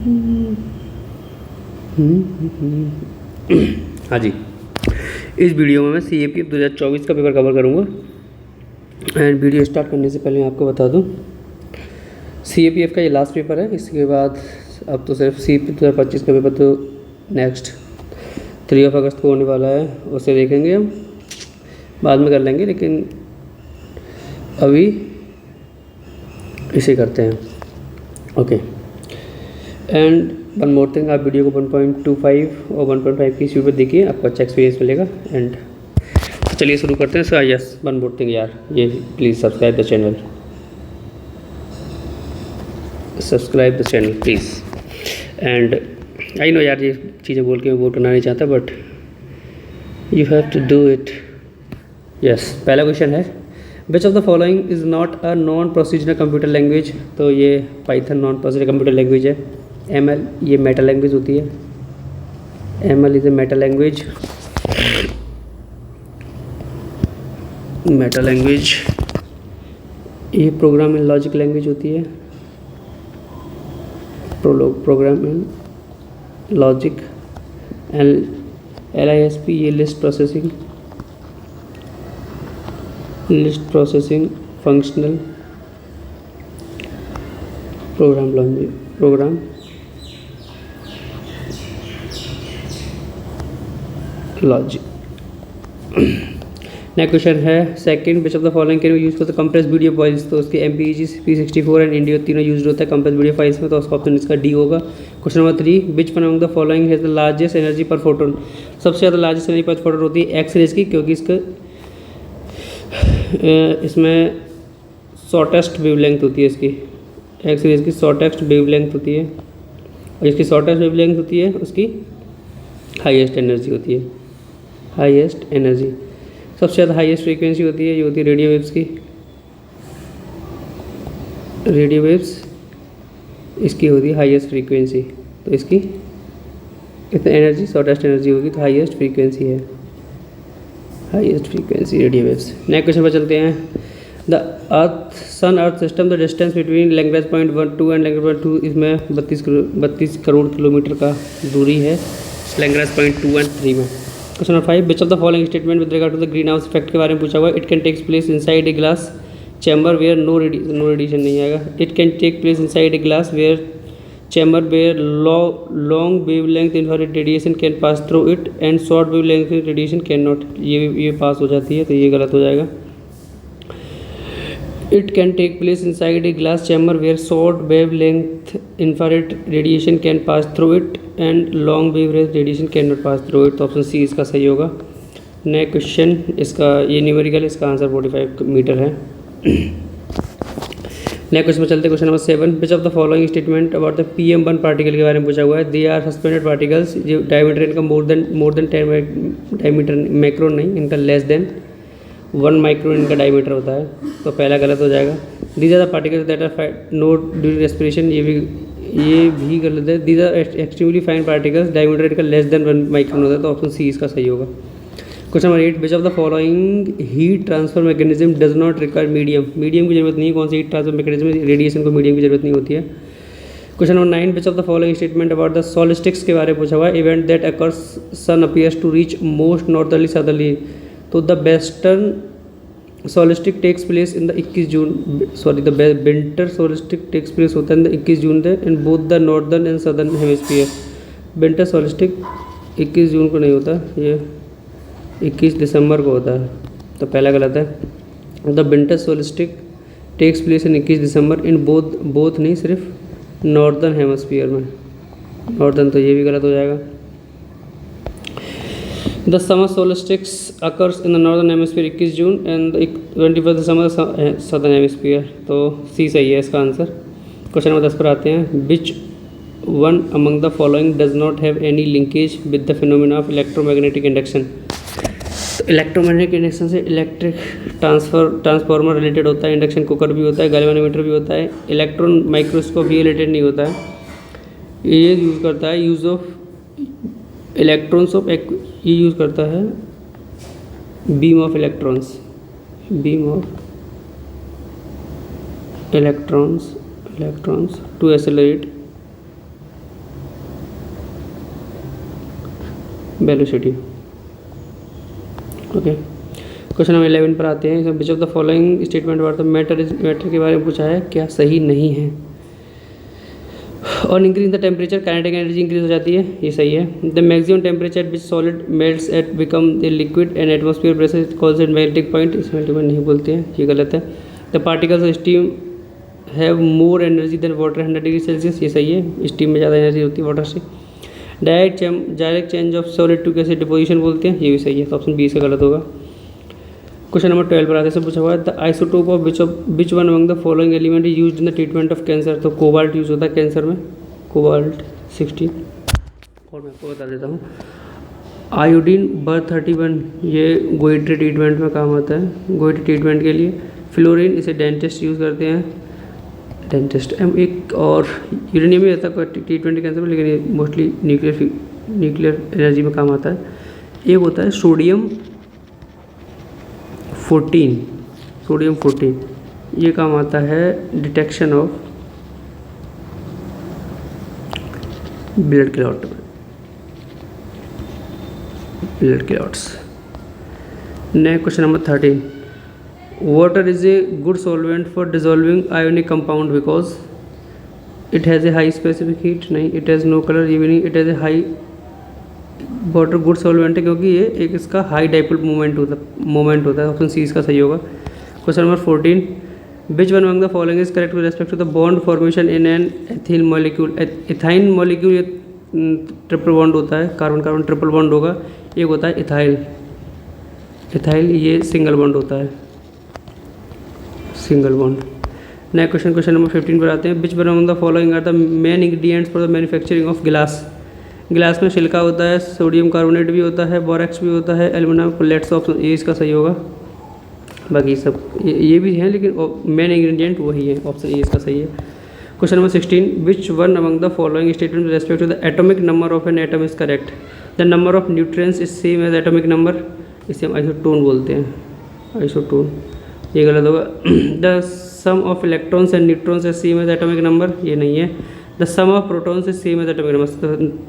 हाँ जी, इस वीडियो में मैं CAPF 2024 का पेपर कवर करूँगा। एंड वीडियो स्टार्ट करने से पहले मैं आपको बता दूँ, CAPF का ये लास्ट पेपर है। इसके बाद अब तो सिर्फ CAPF 2025 का पेपर तो नेक्स्ट 3 अगस्त को होने वाला है, उसे देखेंगे हम, बाद में कर लेंगे, लेकिन अभी इसे करते हैं। Okay, and one more thing, आप वीडियो को 1.25 और 1.5 की स्पीड पर देखिए, आपको अच्छा एक्सपीरियंस मिलेगा। एंड चलिए शुरू करते हैं। So yes, one more thing यार, ये please subscribe the channel, subscribe the channel please. And I know यार, ये चीज़ें बोल के मैं बोर करना नहीं चाहता, but you have to do it. Yes, पहला क्वेश्चन है, which of the following is not a non procedural computer language. तो ये Python non procedural computer language है। ML ये मेटा लैंग्वेज होती है। ML is a meta language. Meta language ये program and logic language होती है। Program and logic. And LISP ये list processing functional program logic. Next question है second, which of the following can use for the compress video files. तो उसके MPEG, P64 and Indo तीनों use होता है compress video files में, तो उसका ऑप्शन इसका डी होगा। Question number 3, which one among the following has the largest energy पर फोटोन। सबसे ज़्यादा लार्जेस्ट एनर्जी पर फोटोन होती है एक्स-रेज की, क्योंकि इसमें शॉर्टेस्ट वेवलेंथ होती है। इसकी एक्स-रेज की शॉर्टेस्ट वेवलेंथ होती है, और इसकी शॉर्टेस्ट वेवलेंथ होती है उसकी हाईएस्ट एनर्जी होती है। हाईएस्ट एनर्जी, सबसे ज़्यादा हाईएस्ट फ्रीक्वेंसी होती है, ये होती है रेडियो वेव्स की। रेडियो वेव्स इसकी होती है हाईएस्ट फ्रीक्वेंसी, तो इसकी कितनी एनर्जी, शॉर्टेस्ट एनर्जी होगी, तो हाईएस्ट फ्रीक्वेंसी है, highest frequency radio waves. Next question पर चलते हैं। The sun earth system, the distance between Lagrange point 1 2 and Lagrange point 2, इसमें 32 करोड़ किलोमीटर का दूरी है लैग्रेंज पॉइंट 2 एंड 3 में। Question number 5, which of the following statement with regard to the greenhouse effect के बारे में पूछा हुआ है। It can takes place inside a glass chamber where no radiation नहीं आएगा। It can take place inside a glass where chamber where long wavelength infrared radiation can pass through it and short wavelength radiation can not. ये pass हो जाती है, तो ये गलत हो जाएगा। It can take place inside a glass chamber where short wavelength infrared radiation can pass through it and long wave radiation can not pass through it, तो ऑप्शन सी इसका सही होगा। नेक्स्ट क्वेश्चन, इसका ये numerical, इसका answer 45 metre है। Next question में चलते, question number 7, which of the following statement about the PM1 particle के बारे में पूछा हुआ है। दे आर सस्पेंडेड पार्टिकल्स, जो डायमीटर इनका मोर देन 10 डायमीटर, माइक्रोन नहीं, इनका लेस देन 1 माइक्रोन इनका डायमीटर होता है, तो पहला गलत हो जाएगा। These are the particles that are note during respiration, ये भी गलत है। These are extremely fine particles, diameter इनका लेस देन 1 माइक्रोन होता है, तो ऑप्शन सी इसका सही होगा। Question number 8, which of the following heat transfer mechanism does not require medium की जरूरत नहीं है। कौन सी हीट ट्रांसफर मैकेनिज्म, रेडिएशन को मीडियम की जरूरत नहीं होती है। Question number 9, which of the following statement about the solstices के बारे में पूछा हुआ है। Event that occurs sun appears to reach most northerly southerly, तो the western solstice takes place in the 21 June, sorry the winter solstice takes place होता है 21 June से in both the northern and southern hemisphere. Winter solstice 21 June को नहीं होता, ये 21 दिसंबर को होता है, तो पहला गलत है। The winter solstice takes place in 21 December in both नहीं, सिर्फ नॉर्दर्न हेमिस्फीयर में, नॉर्दर्न, तो ये भी गलत हो जाएगा। The summer solstices occurs in the northern hemisphere 21 June and 21 December southern hemisphere, तो सी सही है इसका आंसर। क्वेश्चन नंबर 10 पर आते हैं। Which one among the following does not have any linkage with the phenomena of electromagnetic induction. तो electromagnetic induction से electric transformer related होता है, इंडक्शन कुकर भी होता है, गैल्वेनोमीटर भी होता है, इलेक्ट्रॉन माइक्रोस्कोप भी रिलेटेड नहीं होता है। ये यूज़ करता है यूज़ ऑफ इलेक्ट्रॉन्स ऑफ, ये यूज़ करता है beam of electrons, beam of electrons to accelerate velocity. Okay, question number 11 पर आते हैं। इसमें which of the following statement about the matter के बारे में पूछा है, क्या सही नहीं है। और increase the temperature kinetic energy increase हो जाती है, ये सही है। The maximum temperature at which solid melts at become the liquid and atmosphere pressure calls it melting point, इस मेल्टिंग पॉइंट नहीं बोलते हैं, ये गलत है। The particles of steam have more energy than water 100 degree Celsius, ये सही है, स्टीम में ज़्यादा एनर्जी होती है वाटर से। Direct change of solid to gas deposition बोलते हैं, ये भी सही है, तो ऑप्शन बी इसका गलत होगा। क्वेश्चन नंबर 12 पर आगे से पूछा हुआ है, the isotope of which one among the following element is used in the treatment of cancer, तो कोबाल्ट यूज होता है कैंसर में, कोबाल्ट 16। और मैं आपको बता देता हूँ, आयोडीन बर-31 ये गोइट्री ट्रीटमेंट में काम आता है, गोइट्री ट्रीटमेंट के लिए। फ्लोरीन इसे डेंटिस्ट यूज़ करते हैं, डेंटिस्ट। एक और यूरेनियम भी रहता है T20 कैंसर में, लेकिन ये मोस्टली न्यूक्लियर एनर्जी में काम आता है। एक होता है सोडियम 14, ये काम आता है detection of blood clots. Next question number 13, water is a good solvent for dissolving ionic compound because it has a high specific heat, नहीं, इट हैज़ नो कलर, ये भी नहीं, it has a high, water good solvent है क्योंकि ये एक इसका high dipole moment होता है, ऑप्शन सी इसका सही होगा। Question number 14, which one among the following is correct with respect to the bond formation in an ethene molecule. Ethyne molecule ये ट्रिपल बॉन्ड होता है, कार्बन कार्बन ट्रिपल बॉन्ड होगा। एक होता है इथाइल ये सिंगल बॉन्ड होता है, single bond. Next question number 15 पर आते हैं, which one among the following are the main ingredients for the manufacturing of glass में सिलिका होता है, सोडियम कार्बोनेट भी होता है, बोरेक्स भी होता है, एल्यूमिनियम प्लेट्स, ऑप्शन ए इसका सही होगा। बाकी सब ये भी हैं, लेकिन मेन इंग्रेडिएंट वही है, ऑप्शन ए इसका सही है। Question number 16, which one among the following statement with respect to the atomic number of an atom is correct. The number of neutrients is same as atomic number, इसे हम isotone बोलते हैं, isotone, ये गलत होगा। The sum of electrons and neutrons is same as atomic number, ये नहीं है। The sum of protons is same as atomic number,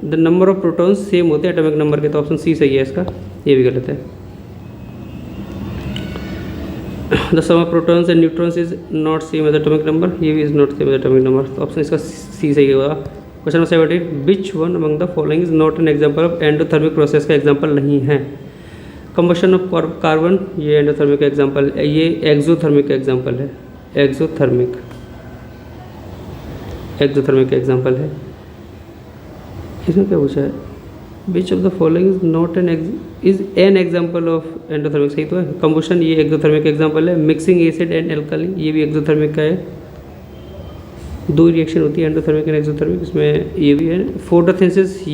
the number of protons same होते हैं एटॉमिक नंबर के, तो ऑप्शन सी सही है इसका, ये भी गलत है। The sum of protons and neutrons is not same as atomic number, ये भी is not same as atomic number, तो ऑप्शन इसका सी सही होगा। Question number 17, which one among the following is not an example of endothermic process का example नहीं है। Combustion of carbon ये एंडोथर्मिक का एग्जाम्पल है, ये एक्सोथर्मिक का एग्जाम्पल है, एक्सोथर्मिक का एग्जाम्पल है। इसमें क्या पूछा है, which of the following is not an example of endothermic, सही तो है। कंबशन ये एक्सोथर्मिक एग्जाम्पल है। मिक्सिंग एसिड एंड एल्कली ये भी एक्सोथर्मिक का है, दो रिएक्शन होती है एंडोथर्मिक एंड एक्सोथर्मिक, इसमें ये भी है। फोटोसिंथेसिस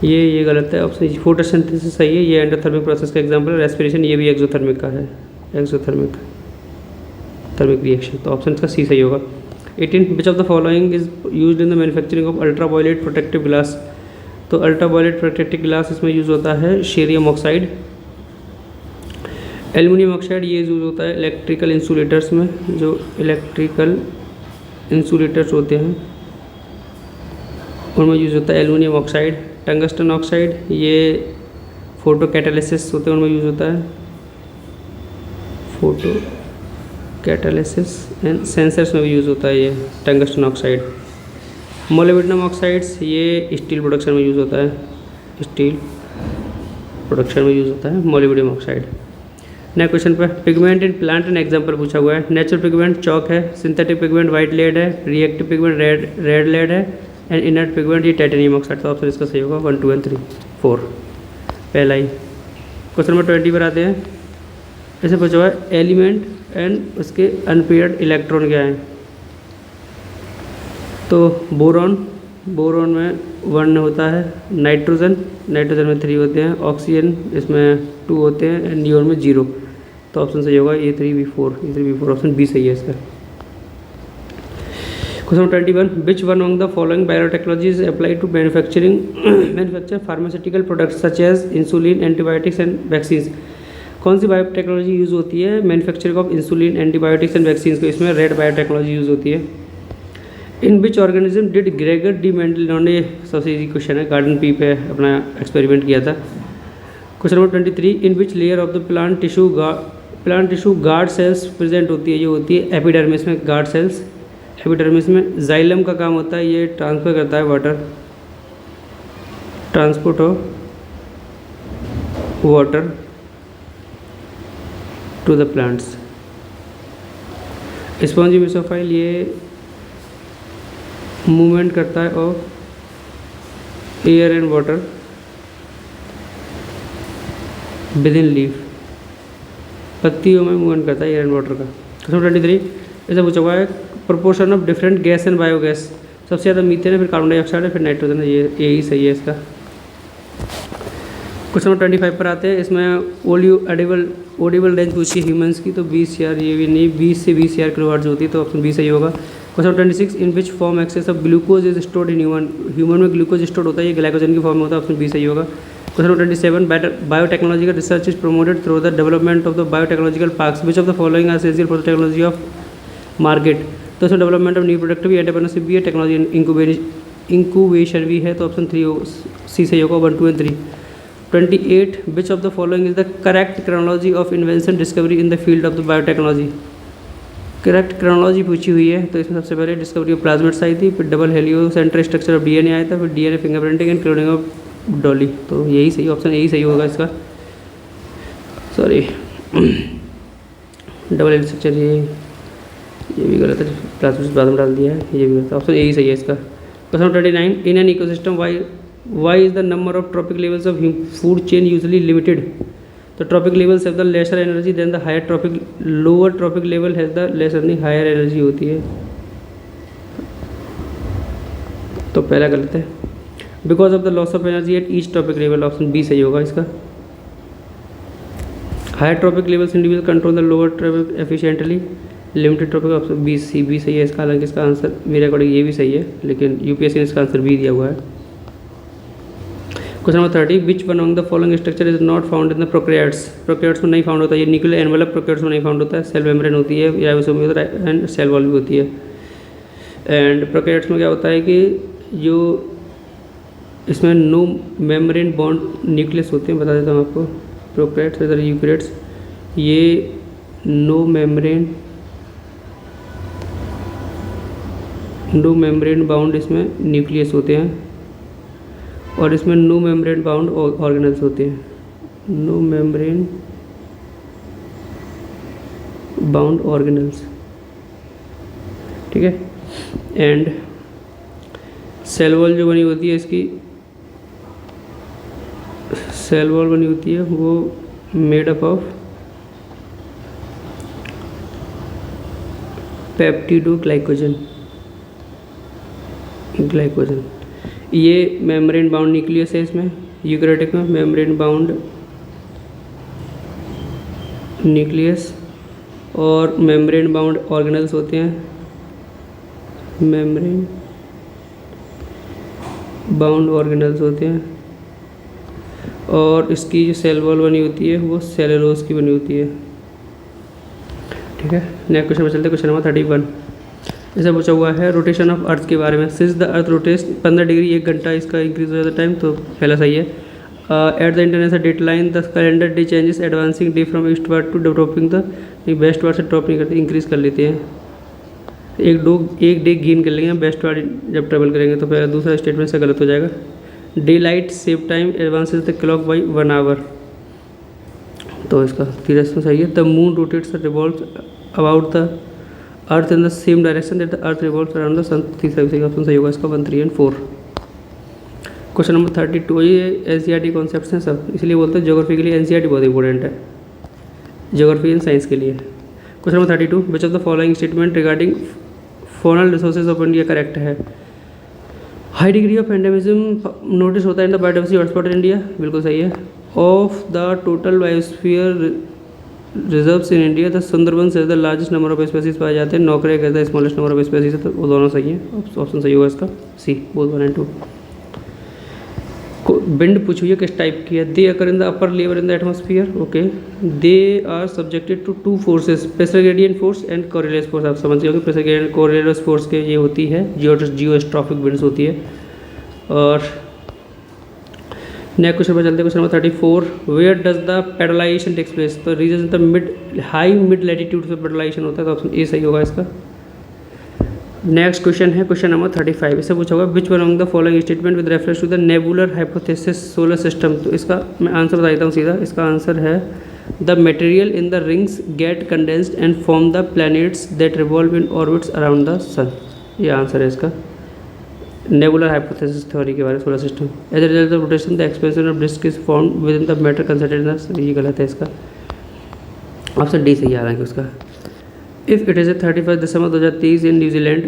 ये गलत है, ऑप्शन फोटोसिंथेसिस सही है, ये एंडोथर्मिक प्रोसेस का एग्जाम्पल है। रेस्पिरेशन ये भी एक्सोथर्मिक का है, एक्सोथर्मिक रिएक्शन, तो ऑप्शन का सी सही होगा। 18, विच of the following is used in the manufacturing of ultraviolet protective glass, तो अल्ट्रावायलेट प्रोटेक्टिव ग्लास इसमें यूज़ होता है शेरियम ऑक्साइड। एल्युमिनियम ऑक्साइड ये यूज़ होता है इलेक्ट्रिकल इंसुलेटर्स में, जो इलेक्ट्रिकल इंसुलेटर्स होते हैं उनमें यूज़ होता है एल्युमिनियम ऑक्साइड। टंगस्टन ऑक्साइड ये फोटो कैटालिसिस होते हैं उनमें यूज़ होता है, फोटो कैटालिसिस एंड सेंसर्स में भी यूज़ होता है ये टंगस्टन ऑक्साइड। मोलिब्डेनम ऑक्साइड्स ये स्टील प्रोडक्शन में यूज़ होता है, स्टील प्रोडक्शन में यूज़ होता है मोलिब्डेनम ऑक्साइड। नेक्स्ट क्वेश्चन पर pigment in plant and example पूछा हुआ है। नेचुरल पिगमेंट चॉक है, सिंथेटिक पिगमेंट वाइट लेड है, रिएक्टिव पिगमेंट रेड लेड है एंड इनर्ट पिगमेंट ये टाइटेनियम ऑक्साइड, तो ऑप्शन इसका सही होगा 1, 2 एंड 3, 4 पहला ही। क्वेश्चन नंबर 20 पर आते हैं। ऐसे पूछा हुआ है एलिमेंट एंड उसके अनपेयर्ड इलेक्ट्रॉन क्या हैं, तो बोरॉन में 1 होता है, नाइट्रोजन में 3 होते हैं, ऑक्सीजन इसमें 2 होते हैं एंड नियोन में 0, तो ऑप्शन सही होगा A3B4, ऑप्शन बी सही है इसका। Question 21, which one among the following biotechnology is apply to manufacture pharmaceutical products such as insulin, antibiotics and vaccines, कौन सी बायोटेक्नोलॉजी यूज़ होती है manufacturing of insulin, antibiotics and vaccines को, इसमें रेड बायोटेक्नोलॉजी यूज़ होती है। In which organism did Gregor D Mendel, इन्होंने सबसे इजी क्वेश्चन है, गार्डन पी पे अपना एक्सपेरिमेंट किया था। Question number 23, in which layer of the plant tissue guard cells present होती है, ये होती है एपिडर्मिस में गार्ड सेल्स। एपिडर्मिस में जाइलम का काम होता है, ये ट्रांसफर करता है water, transport of water to the plants. Spongy mesophyll ये मूवमेंट करता है of air and water within leaf, पत्तियों में मूवमेंट करता है एयर एंड वाटर का। क्वेश्चन 23 ऐसा पूछा हुआ है, proportion of different gas and biogas, सबसे ज़्यादा मीथेन है, फिर कार्बन डाइऑक्साइड है, फिर नाइट्रोजन है, ये यही सही है इसका। क्वेश्चन नंबर 25 पर आते हैं, इसमें ऑडिबल रेंज पूछी ह्यूमंस की, तो 20 CR, ये भी नहीं, 20 से 20 CR किलोहर्ट्ज़ होती है, तो ऑप्शन बी सही होगा। Question number 26, in which form excess of glucose is stored in human में ग्लूकोज स्टोर्ड होता है, ये ग्लाइकोजन की फॉर्म में होता है, ऑप्शन बी सही होगा। Question number 27, biotechnological research is promoted through the development of the biotechnological parks, which of the following are essential for the technology of market, तो इसमें डेवलपमेंट ऑफ न्यू प्रोडक्ट भी, entrepreneurship भी है, technology incubation भी है, तो option 3 सी सही होगा, 1, 2 and 3। 28, which of the following is the correct chronology of invention discovery in the field of the biotechnology, correct chronology पूछी हुई है, तो इसमें सबसे पहले डिस्कवरी ऑफ प्लाज्मिड्स आई थी, फिर double Helio centre structure of DNA आया था, फिर DNA fingerprinting and cloning of Dolly, तो यही सही ऑप्शन यही सही होगा इसका। सॉरी डबल हेलियो स्ट्रक्चर ये भी गलत है, प्लाज्मिड्स बाद में डाल दिया है, ये भी गलत है, ऑप्शन यही सही है इसका। Question 39, in an ecosystem why is the number of trophic levels of food chain usually limited, तो trophic levels have the lesser energy than the higher trophic, lower trophic level has the lesser, नहीं higher energy होती है, तो पहला गलत है। Because of the loss of energy at each trophic level, option B सही होगा इसका। Higher trophic levels individual control the lower tropic efficiently, limited tropic, option B सही है इसका। हालांकि इसका आंसर मेरे अकॉर्डिंग ये भी सही है, लेकिन UPSC ने इसका आंसर भी दिया हुआ है। Question number 30, which one of the following structure is not found in the prokaryotes, prokaryotes में नहीं फाउंड होता है, ये न्यूक्लियर एनवेलप प्रोकैरियोट्स में नहीं फाउंड होता है, सेल मेम्ब्रेन होती है, राइबोसोम में होता है एंड सेल वॉल भी होती है। एंड प्रोकैरियोट्स में क्या होता है कि जो इसमें नो मेम्ब्रेन बॉन्ड न्यूक्लियस होते हैं, बता देता हूँ आपको, प्रोकैरियोट्स इधर यूकैरियोट्स, ये नो मेम्ब्रेन बाउंड इसमें न्यूक्लियस होते हैं, और इसमें नो मेम्ब्रेन बाउंड ऑर्गेनल्स होते हैं, नो मेम्ब्रेन बाउंड ऑर्गेनल्स, ठीक है। एंड सेल वॉल जो बनी होती है इसकी, सेल वॉल बनी होती है वो मेड अप ऑफ पेप्टिडोग्लाइकोजन, ग्लाइकोजन, ये मेम्ब्रेन बाउंड न्यूक्लियस है इसमें, यूकैरियोटिक में मेम्ब्रेन बाउंड न्यूक्लियस और मेम्ब्रेन बाउंड ऑर्गेनल्स होते हैं, मेम्ब्रेन बाउंड ऑर्गेनल्स होते हैं, और इसकी जो सेल वॉल बनी होती है वो सेलुलोज की बनी होती है, ठीक है। नेक्स्ट क्वेश्चन में चलते हैं, क्वेश्चन नंबर 31, ऐसा पूछा हुआ है रोटेशन ऑफ अर्थ के बारे में, since the earth rotates 15 degree 1 घंटा इसका इंक्रीज हो जाता है टाइम, तो पहला सही है। At the international date line the calendar day changes advancing day from eastward to dropping the, westward से ड्रॉप नहीं करते, इंक्रीज कर लेते हैं, एक डे गेन कर लेंगे वेस्ट वर्ड जब ट्रेवल करेंगे, तो पहला दूसरा स्टेटमेंट से गलत हो जाएगा। Daylight save time advances the clock by 1 hour, तो इसका तीसरा सही है। The moon rotates revolves about the earth in the same direction that the earth revolves around the sun, तीसरा सही ऑप्शन सही होगा इसका, 1, 3 एंड 4। क्वेश्चन नंबर 32, ये NCERT कॉन्सेप्ट्स हैं सब, इसलिए बोलते हैं ज्योग्राफी के लिए NCERT बहुत इंपॉर्टेंट है, ज्योग्राफी एंड साइंस के लिए। Question number 32, which of the following statement regarding faunal resources of India correct है। High degree of endemism notice होता है in the biodiversity hotspot in India, बिल्कुल सही है। Of the total biosphere reserves in India the Sundarbans is the largest number of species पाए जाते हैं, नौकरे कहते हैं स्मॉलेस्ट नंबर ऑफ स्पेसीज है, तो वो दोनों सही है, ऑप्शन सही होगा इसका सी, बोथ 1 एंड 2। विंड पूछी है किस टाइप की है। They occur in the upper level in the atmosphere. Okay, they are subjected to two forces, pressure gradient force and Coriolis force. आप समझ गए प्रेशर ग्रेडियंट कोरिलेस फोर्स के ये होती है जियोस्ट्रॉफिक विंड्स होती है। और नेक्स्ट क्वेश्चन पर चलते हैं, question number 34, where does the pedalization takes place. तो region the mid high mid latitude पे पेडलाइजेशन होता है, तो ऑप्शन ए सही होगा इसका। नेक्स्ट क्वेश्चन है क्वेश्चन नंबर 35, इससे पूछा होगा which one among the following statement with reference to the nebular hypothesis solar system. तो इसका मैं आंसर बता देता हूँ सीधा। इसका आंसर है the material in the rings get condensed and form the planets that revolve in orbits around the sun. ये आंसर है इसका नेबुलर हाइपोथेसिस थ्योरी के बारे में solar system. As a result of rotation the expansion of disc is formed within the matter considered in the. ये गलत है इसका, ऑप्शन डी सही आ रहा है उसका। If it is a 31 December 2023 in New Zealand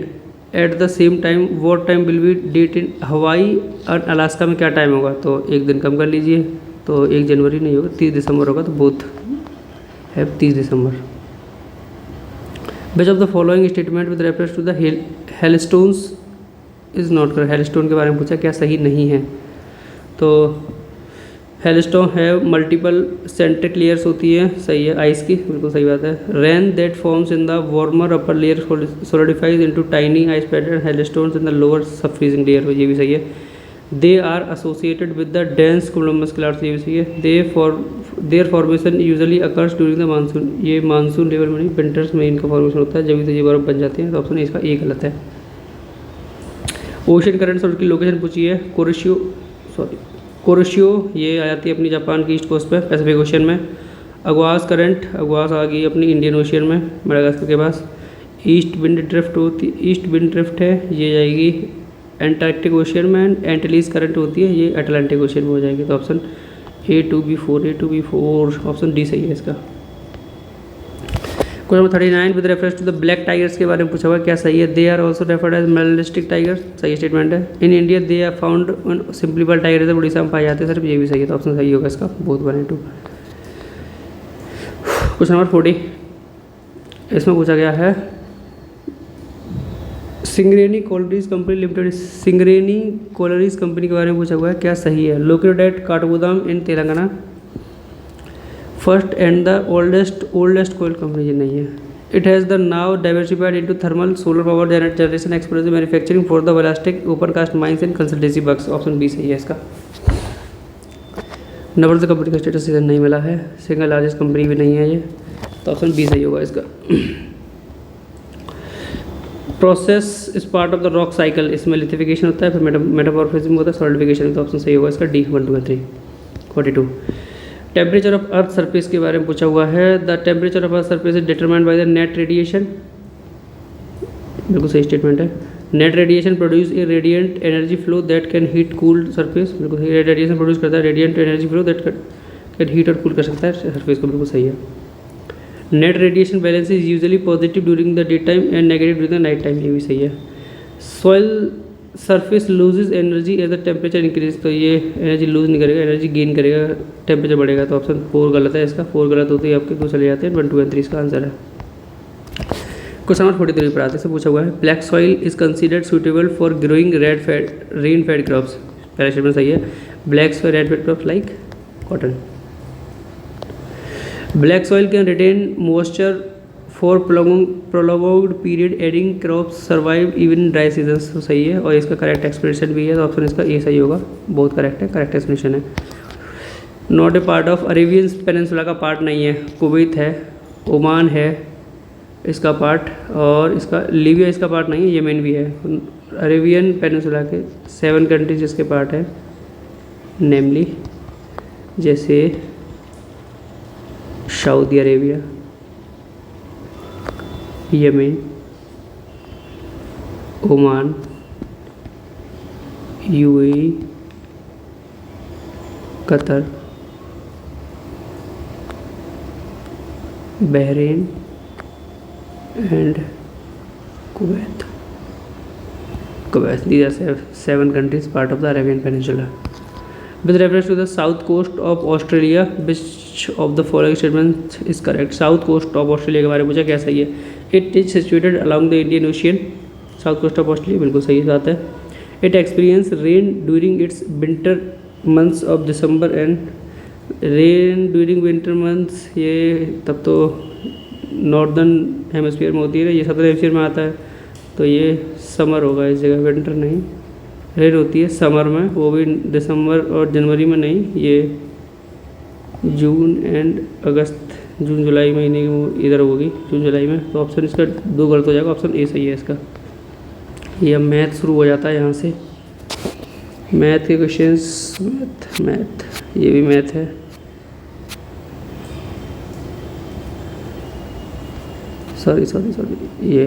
at the same time what time will be date in Hawaii और Alaska में क्या टाइम होगा। तो एक दिन कम कर लीजिए, तो 1 जनवरी नहीं होगा, 30 दिसंबर होगा, तो बोथ है 30 दिसंबर। Which of the following statement with reference to the hailstones is not correct. Hailstone के बारे में पूछा, क्या सही नहीं है। तो हेलस्टोन है मल्टीपल सेंट्रिक लेयर्स होती है, सही है, आइस की, बिल्कुल सही बात है। Rain that forms in the warmer upper layer solidifies into tiny ice pattern hailstones in the lower sub freezing layer, ये भी सही है। They are associated with the dense cumulus clouds, ये भी सही है। Their formation usually occurs during the monsoon, ये monsoon level में नहीं, विंटर्स में इनका फॉर्मेशन होता है, जब तो ये बर्फ बन जाते हैं, तो ऑप्शन इसका ए गलत है। ओशन करंट्स और उसकी लोकेशन पूछी है, कुरोशियो ये आ जाती है अपनी जापान की ईस्ट कोस्ट पे पैसिफिक ओशन में। अग्वास करंट, अग्वास आ गई अपनी इंडियन ओशियन में मेडागास्कर के पास। ईस्ट विंड ड्रिफ्ट है, ये जाएगी एंटार्क्टिक ओशियन में। एंटिलीज करंट होती है, ये अटलांटिक ओशियन में हो जाएगी, तो ऑप्शन A2B4 ऑप्शन डी सही है इसका। Question number 39 with reference to the black tigers के बारे में पूछा हुआ, क्या सही है। They are also referred as melanistic tiger, सही स्टेटमेंट है। In India they are found Similipal tiger Orissa में पाए जाते हैं, सिर्फ ये भी सही है, तो ऑप्शन सही होगा इसका, बोथ 1 and 2। क्वेश्चन नंबर 40, इसमें पूछा गया है Singareni collieries company limited, Singareni collieries company के बारे में पूछा हुआ है, क्या सही है। Located at Kathgodam in Telangana, first and the oldest coal company, ये नहीं है। It has the now diversified into thermal solar power generation explosive manufacturing for the ballistic open cast mines and consultancy works, option B सही है इसका। Number company का status इधर नहीं मिला है, सिंगल लार्जेस्ट कंपनी भी नहीं है ये, तो ऑप्शन बी सही होगा इसका। Process is part of the rock cycle, इसमें लिथिफिकेशन होता है, फिर मेटामॉर्फिज्म होता है, सॉलिडिफिकेशन, तो ऑप्शन सही होगा इसका डी 1, 2 और 3। 42 टेम्परेचर ऑफ अर्थ सरफेस के बारे में पूछा हुआ है। The temperature of earth surface is determined by the net radiation, बिल्कुल सही स्टेटमेंट है। Net radiation produce a radiant energy flow that can heat cool surface, बिल्कुल सही। रेडिएशन प्रोड्यूस करता है radiant energy flow that can heat और cool कर सकता है सरफेस को, बिल्कुल सही है। Net radiation balance is usually positive during the day time and negative during the night time, ये भी सही है। Soil surface loses energy as the temperature increase, तो ये एनर्जी लूज नहीं करेगा, एनर्जी गेन करेगा, टेम्परेचर बढ़ेगा, तो ऑप्शन 4 गलत है इसका। 4 गलत होते ही आपके 2 चले जाते हैं, 1, 2 और 3 इसका आंसर है। क्वेश्चन नंबर 43 पर आते से पूछा हुआ है, black soil is considered suitable for growing rain fed crops, पहला स्टेटमेंट सही है। Black soil red fed crops like cotton. Black soil can retain moisture for prolonged period adding crops survive even dry season, तो सही है, और इसका correct explanation भी है, तो ऑप्शन इसका ए सही होगा, बहुत करेक्ट है, करेक्ट एक्सप्लेनेशन है। Not a part of Arabian peninsula का पार्ट नहीं है, कुवैत है, ओमान है इसका पार्ट, और इसका लीबिया इसका पार्ट नहीं है, येमेन भी है। अरेबियन पेनिनसुला के 7 कंट्रीज इसके पार्ट है, नेमली जैसे Saudi Arabia, Yemen, Oman, UAE, Qatar, Bahrain and Kuwait. These are 7 countries part of the Arabian Peninsula. With reference to the south coast of Australia, which of the following statement is correct? South coast of Australia के बारे में पूछा, क्या सही है। It is situated along the Indian Ocean. South coast of Australia बिल्कुल सही बात है। It experience rain during its winter months of December and rain during winter months, ये तब तो नॉर्दर्न हेमस्फीयर में होती है ना, ये सदर्न हेमस्फीयर में आता है, तो ये समर होगा इस जगह, विंटर नहीं। रेन होती है समर में, वो भी दिसंबर और जनवरी में नहीं, ये जून एंड अगस्त, जून जुलाई महीने की वो इधर होगी, जून जुलाई में। तो ऑप्शन इसका 2 गलत हो जाएगा, ऑप्शन ए सही है इसका। ये मैथ शुरू हो जाता है यहाँ से, मैथ के क्वेश्चंस, मैथ ये भी मैथ है। सॉरी ये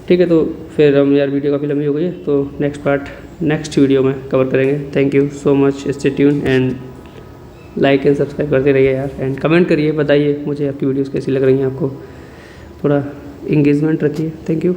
ठीक है। तो फिर हम यार वीडियो काफ़ी लंबी हो गई है, तो नेक्स्ट पार्ट नेक्स्ट वीडियो में कवर करेंगे। Thank you so much, stay tune and like and subscribe करते रहिए यार, एंड कमेंट करिए, बताइए मुझे आपकी वीडियोस कैसी लग रही हैं, आपको थोड़ा इंगेजमेंट रखिए। Thank you.